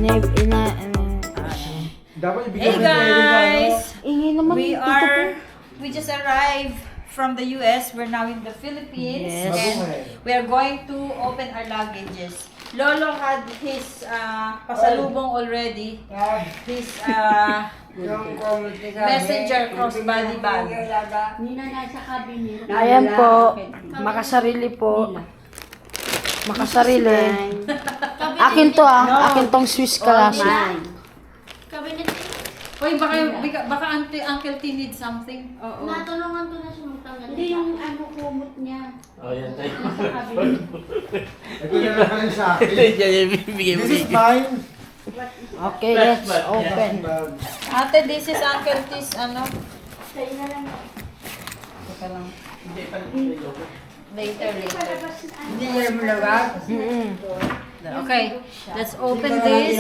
Hey guys! Ingay naman. We just arrived from the US. We're now in the Philippines. Yes. And we are going to open our luggages. Lolo had his pasalubong already. His messenger crossbody bag. Ayan po. Makasarili po. Makasarili. Akin to Akin tong Swiss Classic. Uy, baka Uncle T need something. Oo. Natulungan ko na siya magtanggal. Hindi yung kumot niya. Oh, yan tayo. Nasa cabinet. Ito na lang sa akin. This is mine. Okay, let's open. Ate, this is Uncle T's Sa'yo na lang. Teka lang. Hindi pa Later. Hindi niya mo nabag? Okay, let's open this.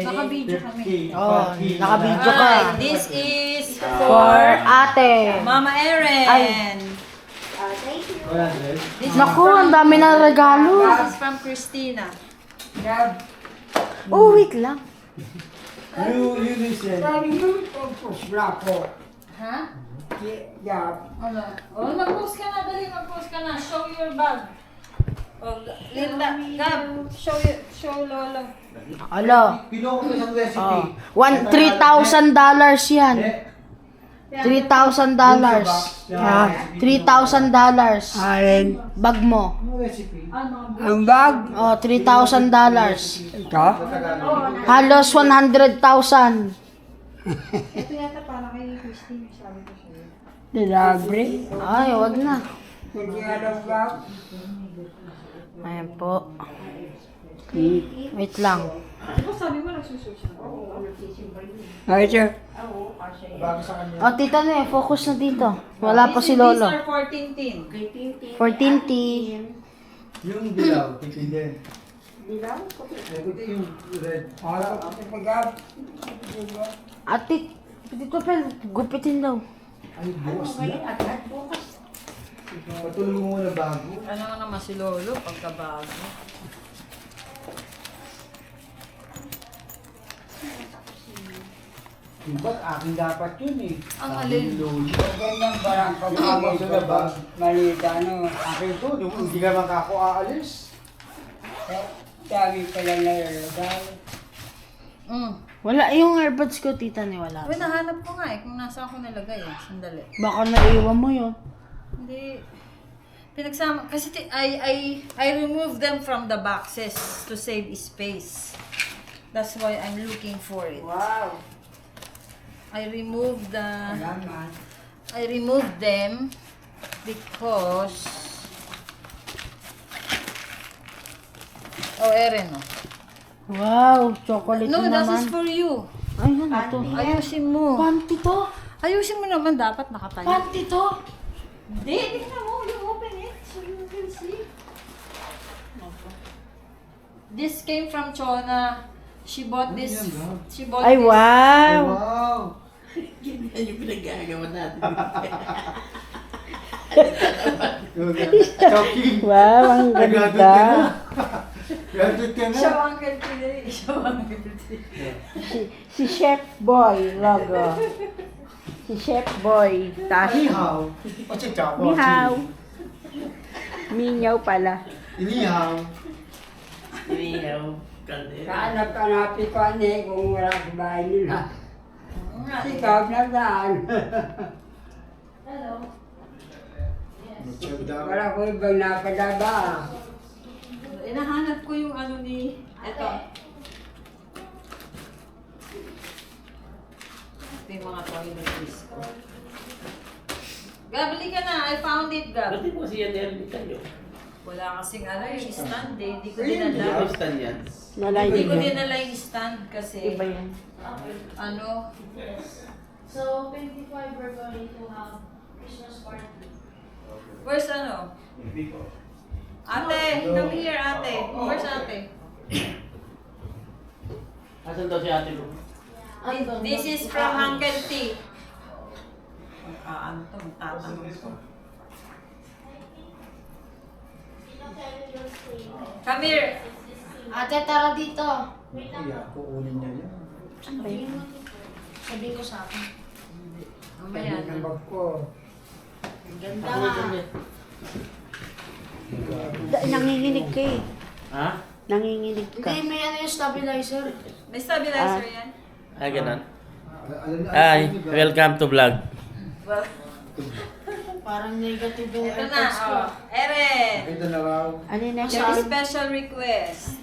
Naka-video kami. Oh, nakabidyo ka. Alright, this is For ate. Mama Erin. Thank you. Naku, ang dami ng regalo. This is from Christina. Oh, wait lang. You listen. Ha? Ano? Oh, mag-post ka na, dali, mag-post ka na. Show your bag. Oh, Linda, Gab, show Lolo. Alo. Pinuha ko isang recipe. Oh, $3,000 yan. $3,000. $3,000. Bag mo. Ano recipe? Ang bag? Oh, $3,000. Ito? Halos 100,000. Ito yata para kay Christine, sabi ko siya. Delivery? Ay, wag na. Hindi nga daw bag? Ayan po. Wait lang. Di ba sabi mo nagsususi na? Ay, ito. Bago sa kanya. Oh, tita na focus na dito. Wala pa si Lolo. These are 14 tin. 14T. Yung dilaw, titindin. Dilaw? Ito yung red. Ate, dito pa, gupitin daw. Ay, bukas na. Patulong mo na bago. Ano nga naman si Lolo pagkabago. Ba't akin dapat yun eh. Ang alin? Ganyang barang Yung pag-abot sa labas. Maliit ano. Akin to, hindi ka man kako aalis. Dami pala nalalagay. Wala yung earbuds ko, tita ni wala. Uy, nahanap ko nga kung nasa ako nilagay Sandali. Baka naiwan mo yun. Hindi. Pinagsama. Kasi I removed them from the boxes to save space. That's why I'm looking for it. Wow. I removed Salamat. I removed them because Erin, Wow, chocolate No, naman. this is for you. Ay, ano to? Ayusin mo. Panty to? Ayusin mo naman, dapat nakatayo. Panty to? Hindi, tingnan mo. You open it so you will see. This came from Chona. She bought this. She bought Ay, this. wow. Wow! Yan yung pinagagawa natin. Choking! Wow, ang ganda. Graduate ka na. Show Uncle T. Show Uncle T. Si Chef Boy, logo. Si Chef Boy. Tashi. Inihaw. Kasi chapo. Nihaw. Minyaw pala. Inihaw. Inihaw. Kaldera. Kaanap-anapin ko kung wala sa bahay nila. Sikap na saan. Hello. Wala ko ibang napadaba. Inahanap ko yung ni... Ito. Ito yung mga toiletries ko. Gab, bili ka na. I found it, Gab. Ba't di mo kasi yan narinig kayo? Wala kasing yung stand eh. Hindi ko Hindi dinala. ako stand yan. Hindi ko dinala yung stand kasi... Iba yan. Ano? So, 25 we're going to have Christmas party. Where's Ate, come here, ate. Where's ate? Asan daw si ate mo? This is from Uncle T. Ano to? Magtatanong ko. Come here. Ate, tara dito. Wait lang. Kaya kukunin niya yan. Sabihin ko sa akin. Mamaya Ang na. bag ko. Ang ganda nga. Nanginginig ka eh. Ha? Nanginginig ka. Hindi, may ano yung stabilizer. May stabilizer yan? Ah, ganun. Alam- Hi, welcome to vlog. Well, Parang negative yung ito na. airpods ko. Eren! Ito na raw. Ano yung next? Your special request.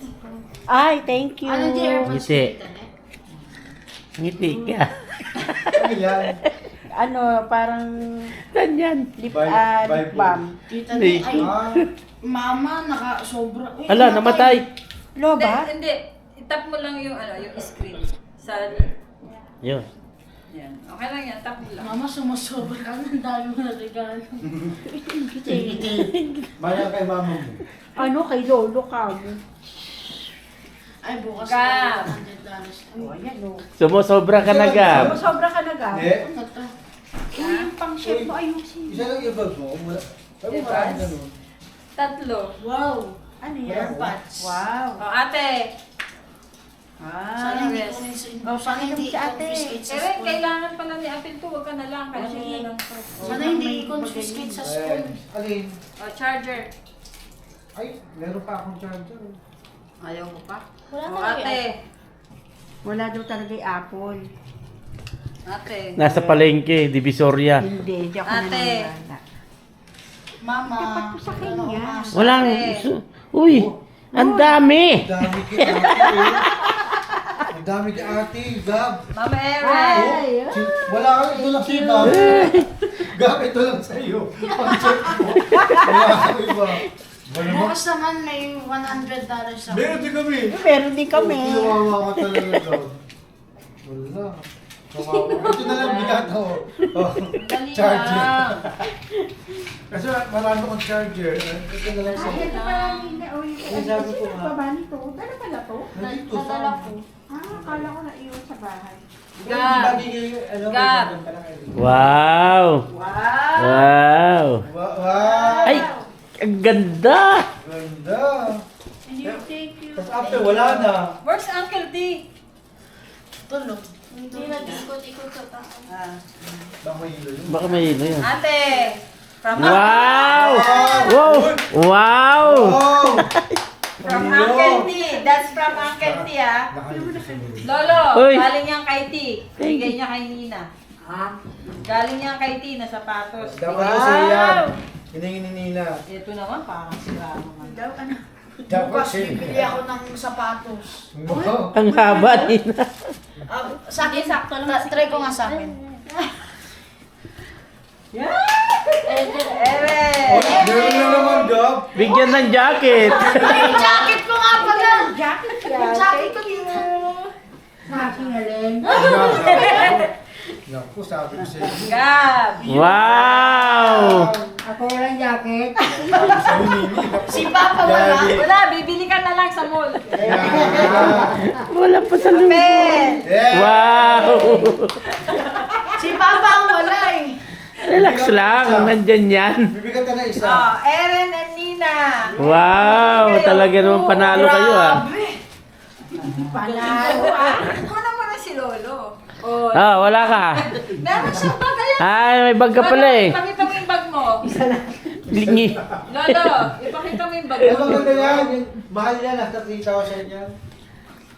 Ay, thank you. Ano di airpods ko Ngiti. dito, ne? Ngiti ka. Ano yan? Ano, parang Saan yan? lip, Bible. lip balm. Tita ne, ay, Ah, mama, sobra. Uy, Ala, namatay. Loba? Hindi. Itap mo lang yung yung screen. Sa... Yun. Yan. Okay lang yan. Tap mo lang. Mama, sumusobra ka. Ang dami mo na regalo. Maya kay mama mo. Ano, kay Lolo ka mo. Ay, bukas Gab. na $100. O, ayan o. Sumusobra ka na, Gab. Sobra ka na, Gab. Hindi. Ano to? Uy, yung pang chef mo, ayusin. Isa lang yung bag mo. Wala. Sabi mo Diba? maraming ganun. Tatlo. Wow. Ano yan? Airpods. Wow. O, ate. Sana hindi yes. ko rin Oh, sana hindi si ate. i-confiscate sa Eren, school. kailangan pala ni Apil to. Huwag ka na lang. Kaya Sige. na lang to. Sana hindi i-confiscate sa school. Alin? O, charger. Ay, meron pa akong charger. Ayaw mo pa? Wala O, na kayo. ate. Wala daw talaga yung apple. Ate. Nasa palengke, Divisoria. Hindi ako Ate. naniniwala. Mama. Dapat po sa kanya. Walang... Ate. Uy, ang dami. Ang dami kay ate. Ang dami kay ate. Gab. Mama Eren. Wala ka, ito lang sa'yo, Gab. Gab, ito lang sa'yo. Ang check mo. Wala ka iba. Wala mo. Bukas naman may $100 sa Meron din kami. Meron din kami. Kawawa ka talaga, Gab. Wala. Kawawa. Ito na lang bigat ako. Oh, Dali charger. lang. Kasi marami akong charger. Ito na lang sa'yo. Ayan na pala, Nina. O, Ay, sabi ko nga. baba nito. Dala pala to? Nandito Nadala sa... ko. Akala ko na iyon sa bahay. Gab. Gab. Wow. Wow. Wow! Ay, ang ganda. Ganda! Thank you. Tapos after, wala na. Where's Uncle D? Tulog. Hindi nag-ikot-ikot sa tao. Baka may hilo yun. Baka may ino yan. Ate. From Wow! Wow! Wow! Oh! From Uncle D. That's from Uncle D, ah. Lolo, Uy. galing yan kay T. Thank Bigay niya kay Nina. Ha? Galing yan kay T na sapatos. Dapat daw sa'yo yan. Hiningi ni Nina. Ito naman, parang sila naman. Daw, ano? Dapat Bukas sa'yo. bibili ako ng sapatos. Oh. Ang haba nila. Sa akin, try ko nga sa akin. Eren! Meron na naman, Gab. Bigyan ng jacket. Yung jacket ko nga pala! Jacket yan. Yung jacket ko dito. Sa aking alin. Naku, sabi ko sa'yo. Gab! Wow! Ako walang jacket. Sabi sa'yo, Nini. Si Papa wala. Daddy. Wala, bibili ka na lang sa mall. Wala pa sa lupa. Pen! Yeah! Wow! Si Papa ang wala eh. Relax lang, nandyan yan. Bibigat ka na isa. Oh, Eren and Nina. Wow! Talaga naman panalo kayo ah. Panalo ah. Ano mo na si Lolo? Oh, Ah, wala ka. meron siyang bag. Ayun. Ay, may bag ka pala eh. Ipakita mo yung bag mo. Lingi. Lolo, ipakita mo yung bag Eh, mo. maganda yan. Yung mahal yan. Nasa 3,000 yan.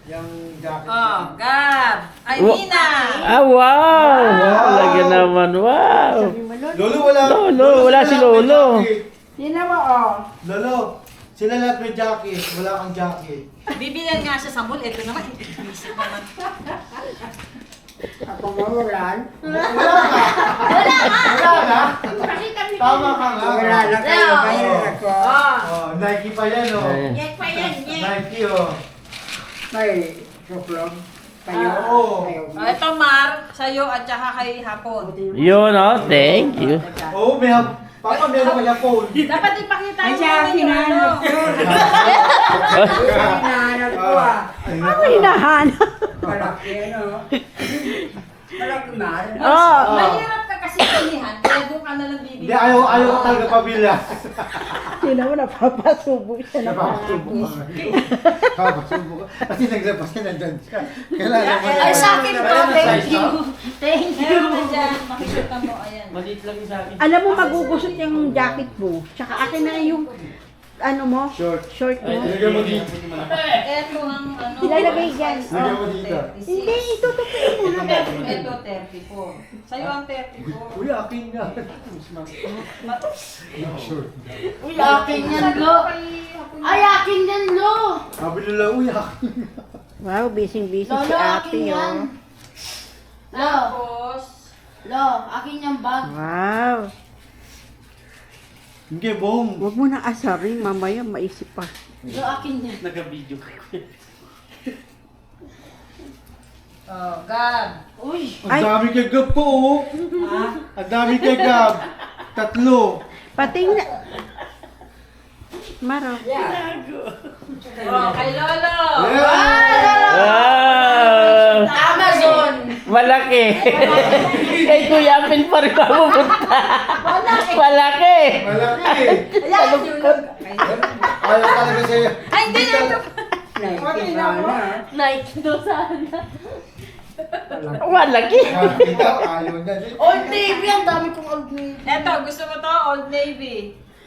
Yung jacket. Oh, Gab. Ay, Wa- Nina. Ah, wow! Talaga naman, wow! Lolo, wala. Lolo, wala si sila Lolo. may jacket. Nina mo, oh. Lolo, sila lahat may jacket. Wala kang jacket. Bibilihan nga siya sa mall. Ito naman, isip naman. Ako mawalan. Wala na? Tama ka nga. Wala na kayo. Mayroon ako. Oh, Nike pa yan, oh. Ay. Yan pa yan, yan. Nike, oh. May suklog. Kayo. Oo. Kayo. Oh, ito, Mar, sa'yo at saka kay Hapon. Yun, oh, thank you. Oo, may Papa, meron ka niya phone. Dapat ipakita Ay, mo siya namin yung ano. hinahanap ko. Siya hinahanap ko ah. Ako hinahanap. Malaki ano. Malaki mahal. Oh. Mahirap ka kasi pilihan, kaya doon ka na lang bibili. Hindi, ayaw ko talaga pabila. Hindi naman napapasubo siya. Napapasubo ka. Napapasubo ka. Kasi naglabas ka nandyan siya. Kailangan mo Ay, sa akin to. Thank you. Thank you. Meron na dyan, makikita mo, ayan. Maliit lang yung sa akin. Alam mo, magugusot yung jacket mo. Tsaka akin na yung, ano mo? Short mo. Ilagay mo dito. Ito ang ano. Ilalagay dyan. Ilagay mo dito. 36. Hindi, itutupiin mo na. Ito 34. Sa'yo ang 34. Uy, akin nga. Sure. Uy, akin yan, Lo. Ay, akin yan, Lo. Sabi nila, uy, akin. Wow, busy-busy si Lolo, ate, akin yan. oh. Lo, Tapos, Lo, akin yung bag. Wow. Hindi, bong. Huwag mo na asarin, mamaya maisip pa. Lo, akin yan. Naka-video ka. oh, Gab. Uy. Ang dami kay Gab po, oh. Ang dami kay Gab. 3. Pati na... Maro. Oh, kay Lolo. Wow! Amazon. Malaki. Kay Kuya Apil pa rin mapupunta. Malaki. Malaki. Ayan, Ayaw talaga sa'yo. Ay, hindi na ito. Nakikita na. Nike do sana. Malaki. Nakita, ayaw na. Old Navy, ang dami kong Old Navy. Eto, gusto mo to? Old Navy.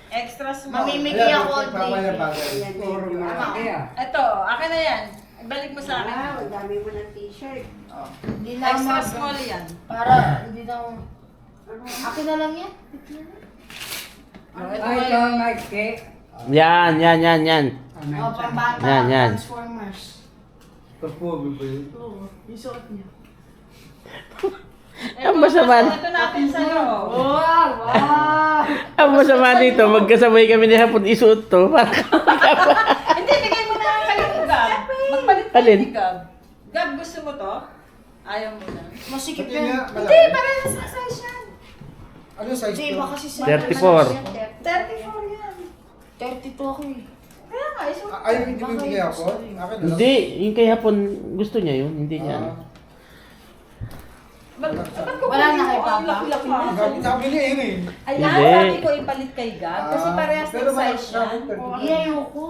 Extra small. Mamimigay ako Old Papaya Navy. bagay. Puro malaki ah. Ito, akin na yan. Balik mo sa akin. Wow, dami mo ng t-shirt. Hindi na Extra mag- small yan. Para, hindi na... Akin na lang yan. Ay, ito ang cake. Yan. O, pambata. Yan. Transformers. Tapos po, bibili. Oo, yung suot niya. Ang masama. Ito natin sa'yo. Wow, wow. Ang masama dito, magkasabay kami ni Hapon isuot to. Hindi, bigay mo na kayo ni Gab. Magpalit kayo Alin? ni Gab. Gab, gusto mo to? Ayaw mo na. Masikip Pati yan. nga, Hindi, malaki. parehas na size yan. Ano size Hindi, to? iba kasi sa... 34. 34 yan. 32 ako eh. Kaya nga, isuot. Ay, hindi mo bigay ako? Akin na lang. Hindi, yung kay Hapon, gusto niya yun. Hindi niya. Ah. Ba't ko Wala na kay ang Papa? laki-laki na? Sabi niya yun eh. Ayan, Hindi. sabi ko ipalit kay Gab. Kasi parehas Pero ng size yan. Hindi, ayoko.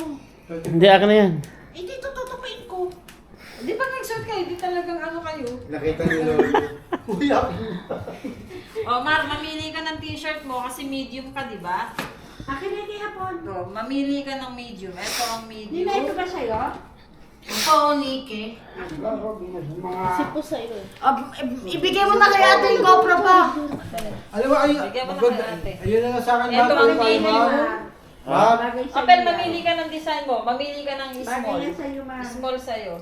Hindi, akin na yan. Hindi, tututupain ko. Di ba nag-suot kayo? Di talagang ano kayo? Nakita ni Lolo. Uy, akin. O, Mar, mamili ka ng t-shirt mo kasi medium ka, di ba? Akin na kaya po. O, mamili ka ng medium. Ito ang Hindi na ito medium. ba sa'yo? Oo, Nike. Mga Ibigay mo na kay ate yung GoPro pa. Alam mo, ayun. Bigyan mo na Magod- kay ate. Ayun na lang sa akin. Ito Ma'am. ang Ay, medium. ma'am. Ma'am. Bagay sa'yo Apel, yan. mamili ka ng design mo. Mamili ka ng Bagay small. yan sa'yo, ma. Small sa'yo.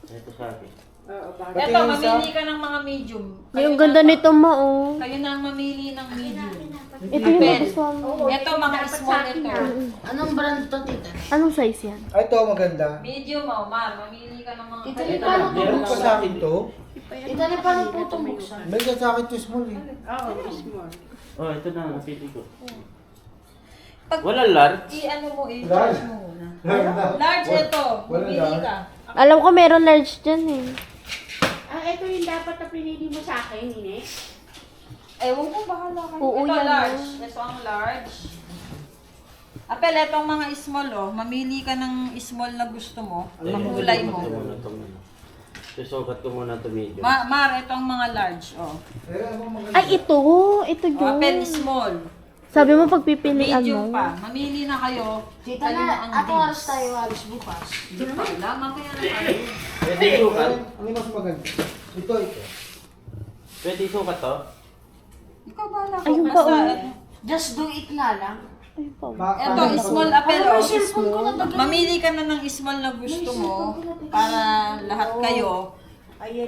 Ito sa akin. Oo, bagay. Pati Ito, yung mamili ka ng mga medium. Yung ganda nito ma, oh. Kayo na ang mamili ng medium. Ito yung Apel. gusto mo. Ito, mga small ito. Anong brand to, tita? Anong size yan? Ay, ito maganda. Medium, oh, Mar. Mamili ka ng mga... Ito, paano to Meron pa buksan? sa akin to. Ito na paano po itong buksan? May sa akin to small eh. Oo, small. Oh, ito na, napili ko. Pag- Wala large. I-ano mo, Large. i-charge mo muna. Large ito. Wala Mamili large. ka. Alam ko meron large dyan eh. Ito yung dapat na pinili mo sa akin, Nene. Ewan ko, bahala kayo. Oo, Ito yan large. na. Ito ang large. Apel, itong mga small, oh. Mamili ka ng small na gusto mo. Mahulay mo. Ito muna, ito muna. Susukat ko muna ito medyo. Mar, ito ang mga large, oh. Pero ano maganda. Ay, ito. Ito Oh, Apel, yun. small. Sabi mo pagpipilian Medium mo. pa. Mamili na kayo. Tita Kayo na, ang ato big. oras tayo alis bukas. Di pa, lamang kaya na tayo. Pwede isukat? Ano mas maganda? Ito. Pwede isukat to? Ikaw bahala ka. Ayun pa, Basta, oh. ano. Just do it nga lang. Ay, pa. Ito, small apel, Ano oh. ba cellphone ko na bagay? Mamili ka na ng small na gusto mo para lahat kayo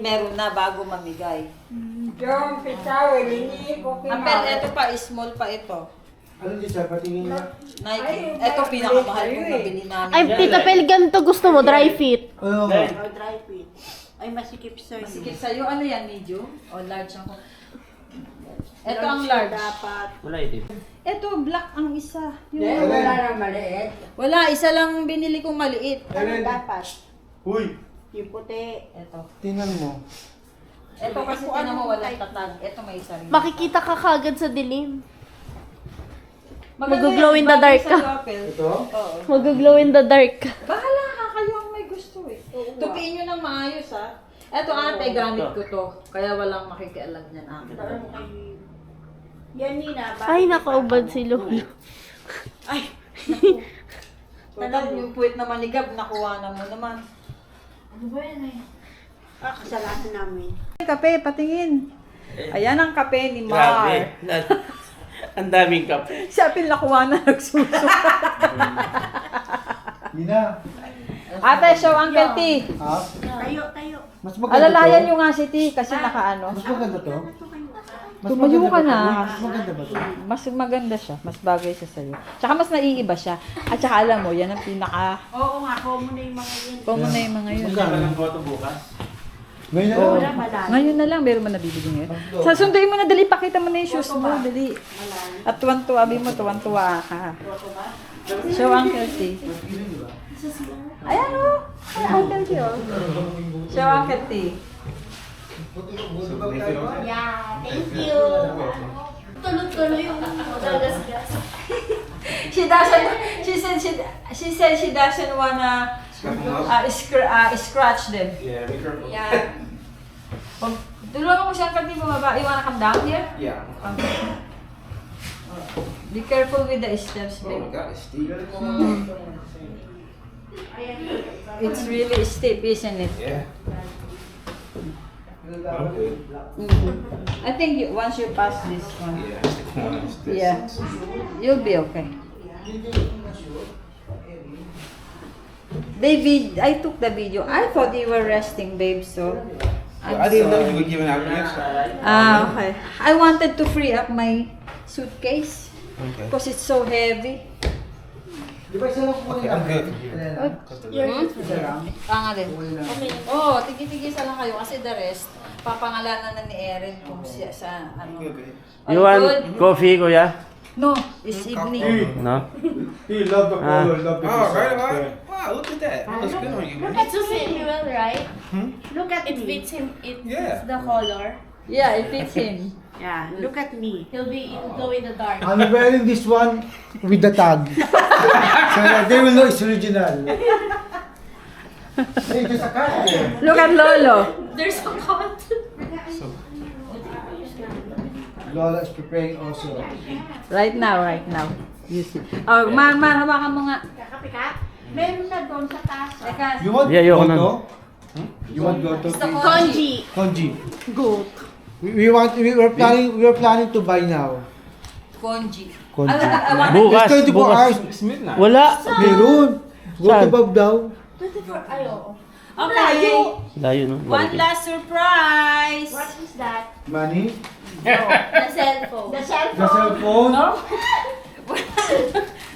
meron na bago mamigay. Yung pitaw, hindi ko Apel, ito pa, small pa ito. Ano di sa patingin niya? Nike. Ito pinakamahal kong nabili namin. Ay, Tita Pel, ganito gusto mo, dry fit. Ano ba? O, dry fit. Ay, masikip sa'yo. Masikip sa'yo, ano yan, medium? O large ako? Ito ang large. Dapat. Wala ito. Ito, black ang isa. Eh, wala nang maliit. Wala, isa lang binili kong maliit. Ano dapat? Uy, Yung puti. Ito. tingnan mo. Ito kasi tinan mo walang tatag. Ito may isa rin. Makikita ka kagad sa dilim. Mag-glow in the dark ka. Ito? Mag-glow in the dark. Bahala ka, kayo ang may gusto eh. Tupiin nyo ng maayos ha. Eto ate, gamit ko to. Kaya walang makikialam niyan akin. Yan, Nina. Ay, nakaubad si Lolo. Alam yung puwit na manigab, nakuha na mo naman. Ano ba yan eh? Kasalanan namin. Kape, patingin. Ayan ang kape ni Mar. Grabe. Ang daming kape. Siya nakuha na nagsusunod. Nina. Ate, show Uncle T. Ha? Tayo. Mas maganda Alalayan to? nyo nga si T kasi nakaano. Mas maganda to? Tumayo ka na. Mas maganda ba to? Mas maganda siya. Mas bagay siya sa'yo. Tsaka mas naiiba siya. At tsaka alam mo, yan ang pinaka... Oo nga, common na yung mga yun. Common na yung mga yun. Walang boto bukas. Ngayon na Oo. lang. Ngayon na lang, meron mo nabibili ngayon. Sasunduin mo na, dali, pakita mo na yung shoes mo, dali. At tuwan-tuwa, mo, tuwan-tuwa ka. Show Uncle T. Ayan o. Uncle T o. Show Uncle T. Yeah, thank you. Tuloy-tuloy yung gas-gas. She said she doesn't wanna scratch them. Yeah, be careful. Yeah. Tulungan mo siya kasi bumaba. You wanna come down here? Yeah. Be careful with the steps, Oh my babe. god, it's steep. It's really steep, isn't it? Yeah. Okay. I think once you pass this one, Yeah, it's the corners. This. yeah, you'll be okay. I took the video. I thought you were resting, babe, so. I didn't know you were giving out gifts. Okay. I wanted to free up my suitcase Okay. because it's so heavy. Di ba isa lang po Okay, I'm good. Tanga din. Oo, tigi-tigisa lang kayo kasi the rest, papangalanan na ni Erin kung siya sa ano. Okay. Are You you want good? coffee, kuya? No, it's evening. No? He love the color, love the Oh, right, design. right. Wow, look at that. Looks good on you, man. It's so well, right? Look at It me. fits him. It Yeah. fits the color. Yeah, it fits him. Yeah, look at me. He'll be in glow in the dark. I'm wearing this one with the tag. So that they will know it's original. Hey, just a card. Look at Lolo. There's a cut. Lola is preparing also. Right now. You see. Oh, Mar, hawakan mo nga. Kakape ka? Meron na doon sa taas. Teka. You want Yeah, ayoko goto? You want goto? Konji. Konji. Goat. We were planning to buy now. Konji. Konji. I want Bukas, It's 24 bukas. hours. Wala. Meron. Goto Saan? bag daw. 24. Ayo. Okay. Layo, no? One last surprise. What is that? Money. The cell phone. The cell The cell phone. No?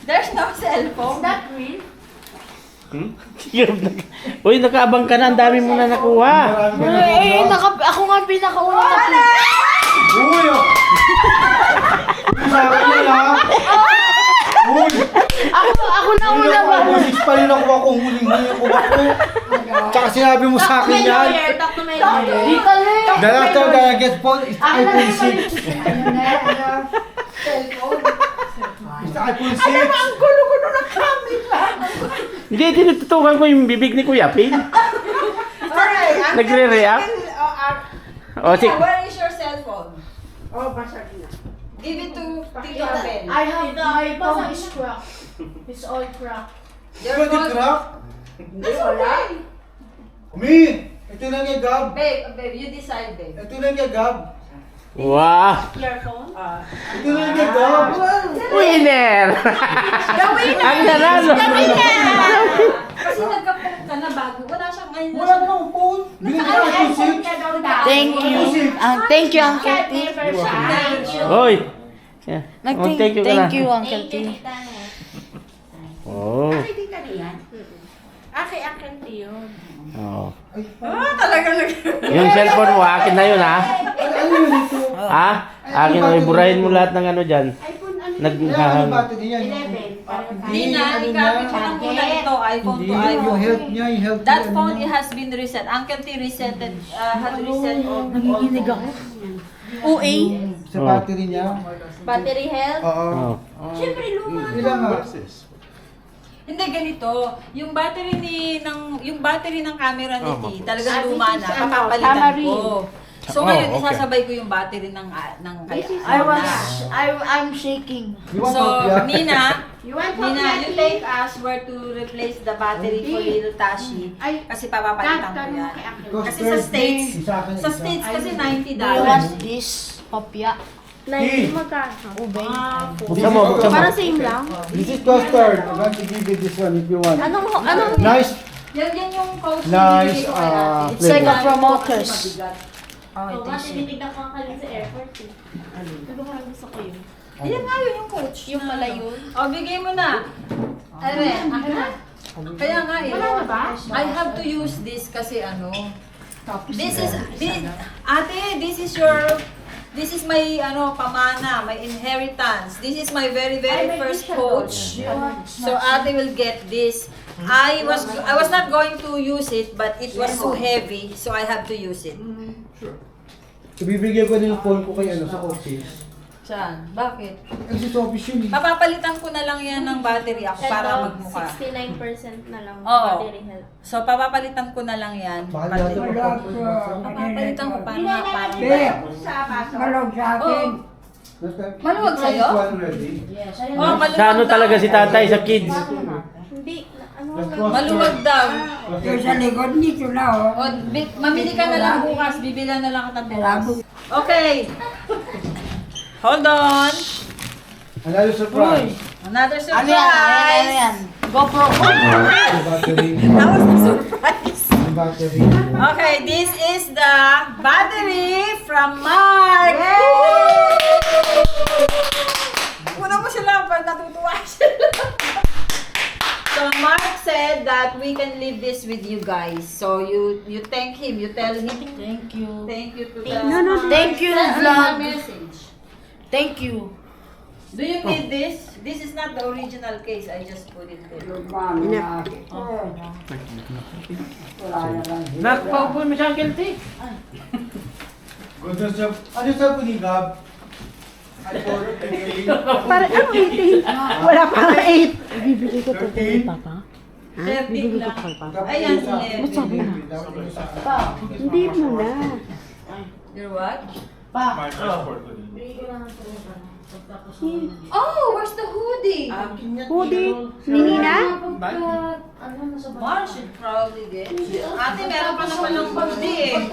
There's no cell phone. Is that real? Uy, nakaabang ka na. Ang dami mo na nakuha. Marami ka na Ako nga pinakauna na. Uy! Oh. Sa akin yan ha. Uy! Ako na una ba? Uy, pa rin ako kung huling-huli ako ako. Tsaka sinabi mo sa akin yan. Talk to my lawyer. Dito lang. The last time that I get phone is iPhone 6. It's iPhone 6. gulo-gulo ng camera. Hindi, tinututukan ko yung bibig ni Kuya Pin. Alright. Nagre-react? O, sige. Where is your cell phone? Oh, basag na. Give it to Tito Abel. I have the iPhone is cracked. It's all cracked. Your Pwede phone. crack? It's okay. Mi! Ito lang yung gab. Babe, you decide, babe. Ito lang yung gab. Wow! Your phone? Ito lang yung gab. Winner! Ang nanalo! Kasi nagka-phone ka na bago. Wala siyang ngayon. Wala mo ng phone. Binigyan ka iPhone 6. Thank you. Thank you, Uncle T. Thank you. Hoy! Yeah. Thank you ka na. Thank you, Uncle T. Oh. Tita niyan. Akin yun. Oh. Talaga lang. Yung cellphone mo, akin na yun, ha? Ano yun ito? Ha? Akin na, iburahin mo lahat ng ano dyan. iPhone ano? Kaya ano Naghahang. battery niya? 11. Parang Hindi Nina, i-copy mo lang muna ito, iPhone Hindi, to yung iPhone. health niya, yung health That niya, phone ano it niya. has been reset. Uncle T resetted, had reset all Nanginginig ako. OA. Sa battery niya. Battery health? Oo. Oh. Siyempre, luma. Ilan nga? Hindi ganito, yung battery ng camera ni T, talagang Ah, luma this na, is ano, papapalitan Tamari. ko. So Oh, ngayon, okay. isasabay ko yung battery ng I'm shaking. You want So, Nokia? Nina, You want Nina, Nokia, you T? take us where to replace the battery for Hindi. little Tashi. Ay, Kasi papapalitan ko tanong yan. kay Uncle. Because Kasi sa Thursday, States, isa akin, sa isa. States kasi Do you $90. want this? Kopya. 90 magkano? Ubay. Buksan mo, buksan mo. Para same lang. This is custard. I'm going to give you this one if you want. Anong Nice. Yan yung coach Nice, na bibigay ko kay ate. flavor. It's like a promoters. mabigat. Oh, Oh, ito kasi siya. tinitignan ko ang kanina sa airport eh. Ano ba gusto ko yun? Yan nga yun yung coach. Yung pala yun? O, bigay mo na. Ere, akin na. Kaya nga eh. Wala na ba? I have to use this kasi ano. This is my pamana, my inheritance. This is my very first coach. So ate will get this. I was not going to use it, but it was too heavy, so I have to use it. So, bibigyan ko na yung phone ko kay sa office. Saan? Bakit? Ay, sa office yun eh. Papapalitan ko na lang yan ng battery ako para magmukha. 69% na lang Oo. battery health. So papapalitan ko na lang yan. Baka Battery. natin Papapalitan ko para Sa baso. Malog sa akin. Maluwag sa'yo? Oh, maluwag Sa ano daw. talaga si tatay sa kids? Hindi, ano Maluwag daw. Yung sa likod nito na oh. O, mamili ka na lang bukas, bibilan na lang kita bukas. Okay. Hold on. Another surprise. Another Ano surprise. yan? Ano yan? GoPro. Yung battery. That was the surprise. Yung battery. Okay, this is the battery from Mark. Una mo sila pag natutuwa sila. So Mark said that we can leave this with you guys. So you thank him. You tell him Thank you. thank you to the Thank you, Send him a vlog. message. Thank you. Do you need this? This is not the original case. I just put it there. Nakapaupo mo siya, Uncle T. Good job. Ano sa punigab? Para ano 18? Wala pa nga 8. Bibili ko to kay Papa. Bibili lang. Ayan si Levi. Hindi mo na. You're what? Pa. Oh, where's the hoodie? Hoodie. Ni Nina? Mark should probably get. Ate, meron pa naman ng hoodie eh.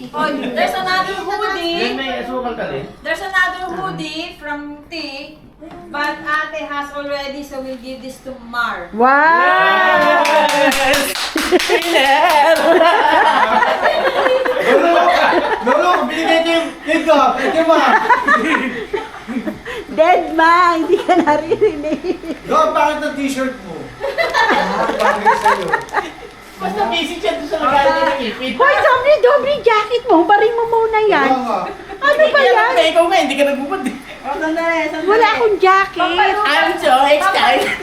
Oh, there's another hoodie. may asukal ka din? There's another hoodie from T. But Ate has already, so we'll give this to Mar. Wow! Lolo, binigay ko yung higap. Ito ma. Dead ma! Hindi ka naririnig. Gawin bakit ng t-shirt mo? Bagay sa'yo. Basta basic siya doon sa lagayan niya ng ipit. Hoy, dobre jacket mo. Baring mo muna yan. Ikaw nga. Ano ba yan? Ikaw nga, hindi ka nagbubad eh. Wala akong jacket. I'm so excited.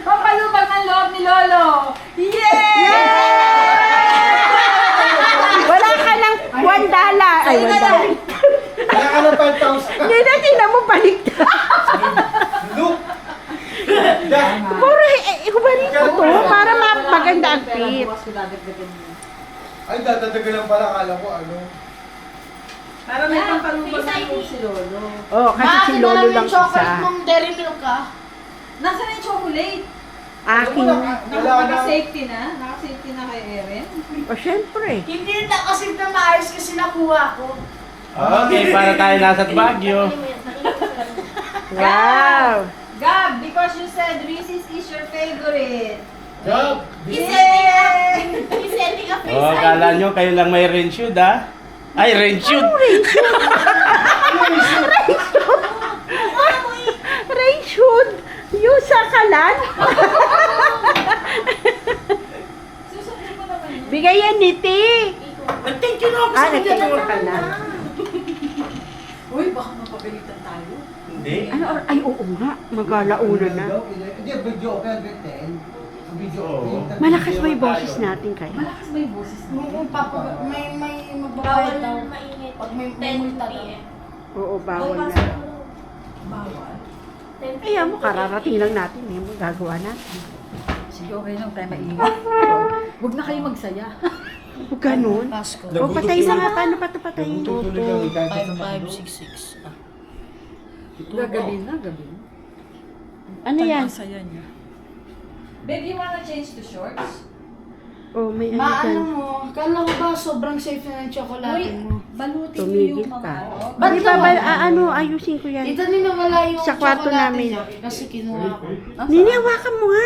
Pampalubag ng loob ni Lolo! Yay! Wala ka ng $1. Ay, $1. Wala ka ng 5,000. Hindi na, tingnan mo baligtad. Look. Puro, hubarin mo to para maganda ang fit. Bukas ko dadagdagan mo. Ay, dadadagan lang pala. Kala ko ano. Para may pampalubag ng loob si Lolo. Oh, kasi si Lolo lang chocolate isa. mong dairy milk ka. Nasaan na yung chocolate? Akin. Wala na. Naka-safety na? Naka-safety na kay Erin? O, syempre. Hindi na kasi na maayos kasi nakuha ko. Okay, para tayo nasa Baguio. Wow. Gab, because you said Reese's is your favorite. Gab. He's sending a face Oh, kala nyo kayo lang may rain shoot ha? Ay, rain shoot! Rain shoot. Yung sa kalan. Susunod mo naman yun. Bigay yan ni T. Nag-thank you na ako sa kanya. Nagtulog ka na. Uy, baka mapagalitan tayo. Ano, ay oo nga, magalauna na. Hindi, video okay ang Betel. Ang video okay. Malakas ba yung boses natin kayo? Malakas ba yung boses mo? May Bawal magbabayad daw. na mainit. Pag may 10 multa daw. p.m. Oo, bawal na. Bawal. 10 p.m. Kaya mo, kararating lang natin eh, magagawa natin. Sige, okay lang tayo maingat. Huwag na kayo magsaya. O ganun. Pasko. O patay na nga, paano pa ito patayin? 5566. Gabi na, gabi na. Ano yan? Ang saya niya. Babe, you wanna change to shorts? Oh, may ano Maano dyan. mo, kala ko ba sobrang safe na ng tsokolate mo? Balutin Tumigil yung mga ka. ano. Ba't Di ba, naman? ano, ayusin ko yan. Dito din nawala yung Sa kwarto tsokolate namin. niya kasi kinuha ko. Nini, hawakan mo nga.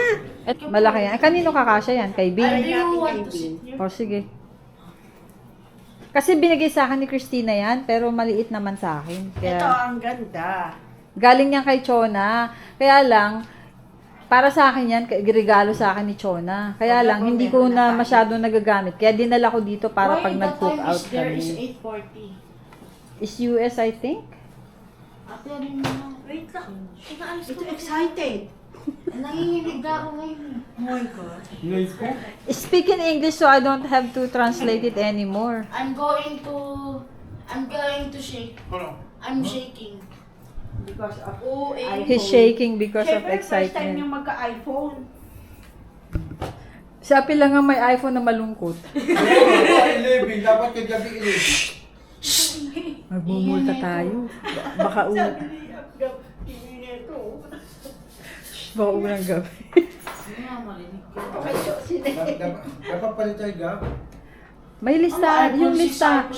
Malaki yan. Kanino kakasya yan? Kay B? Ano yung want to see? O sige. Kasi binigay sa akin ni Christina yan, pero maliit naman sa akin. Kaya, ang ganda. galing yan kay Chona. Kaya lang, para sa akin yan, regalo sa akin ni Chona. Kaya lang, hindi ko na masyadong nagagamit. Kaya dinala ko dito para pag Why the nag-cook time out is there is kami. 8:40? Is US, I think? Ate, ano mo na? Wait lang. Inaalis ko. Ito excited. Nanginginig na ako ngayon. Oh my God. Speak in English so I don't have to translate it anymore. I'm going to shake. I'm shaking. Because of He's shaking because of Siyempre, first time excitement. yung magka-iPhone. Si Apil lang ang may iPhone na malungkot. 11, dapat kagabi 11. Magbumulta tayo. Baka baka unang gabi. Dapat palit tayo gab. May lista, yung lista.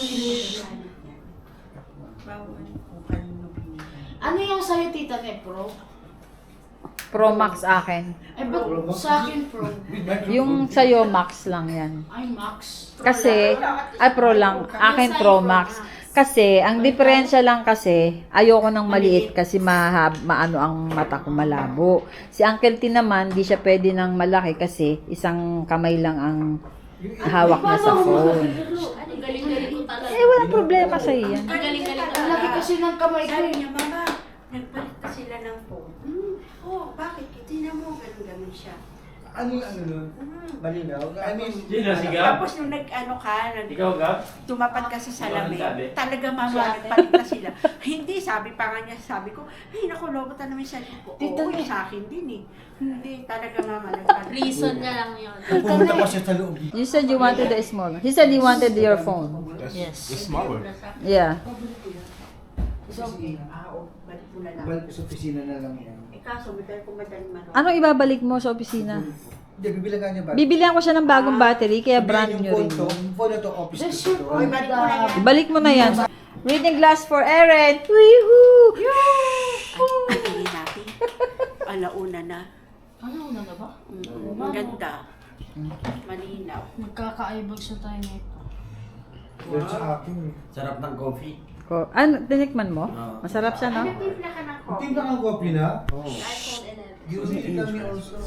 Ano yung sa'yo, Tita Nepro? Pro Max akin. Eh, ba't sa akin, Pro? Yung sa'yo, Max lang yan. Ay, Max. Kasi, ay Pro lang. Akin Pro Max. Kasi, ang diferensya lang kasi, ayoko ng maliit kasi maano ang mata ko malabo. Si Uncle T naman, di siya pwede ng malaki kasi isang kamay lang ang hawak niya sa phone. Ang galing-galing ko talaga. Eh, walang problema sa yan. Ang galing-galing ko Ang laki talaga. kasi ng kamay ko. Sabi niya, Mama, nagpalit pa sila ng phone. Oh, bakit? Tingnan mo, ganun-ganun siya. Ano yung ano nun? Malinaw? I mean, Tapos nung Ikaw, Gab? tumapat ka sa salamin, Sabi? talaga mama, nagpalit na sila. Hindi, sabi pa nga niya, sabi ko, ay naku, lobotan naman siya ko. Oo, sa akin din eh. Hindi, talaga mama, nagpalit. Reason niya lang yun. pupunta pa siya sa loob. You said you wanted the small. He said he wanted your phone. Yes. Yeah. So, oo, balik mo na lang. Balik ko sa opisina na lang yan. Eh kaso, may tayo kung madaling manok. Anong ibabalik mo sa opisina? Hindi, bibilagan niya ba? Bibilihan ko siya ng bagong battery, kaya brand new rin. Yung phone na to, office That's ko your to. point. Balik mo na yan. Ibalik mo na yan. Reading glass for Eren. Woohoo! Tingin natin. Alauna na. Ano na ba? Ang ganda. Malinaw. Magkakaibag sa tayo nito. Yan sa akin. Sarap ng coffee. Ano, tinikman mo? Oo. Masarap siya, no? Nagtimpla ka ng Team na kang copy na? Oo. iPhone 11. Use it kami also.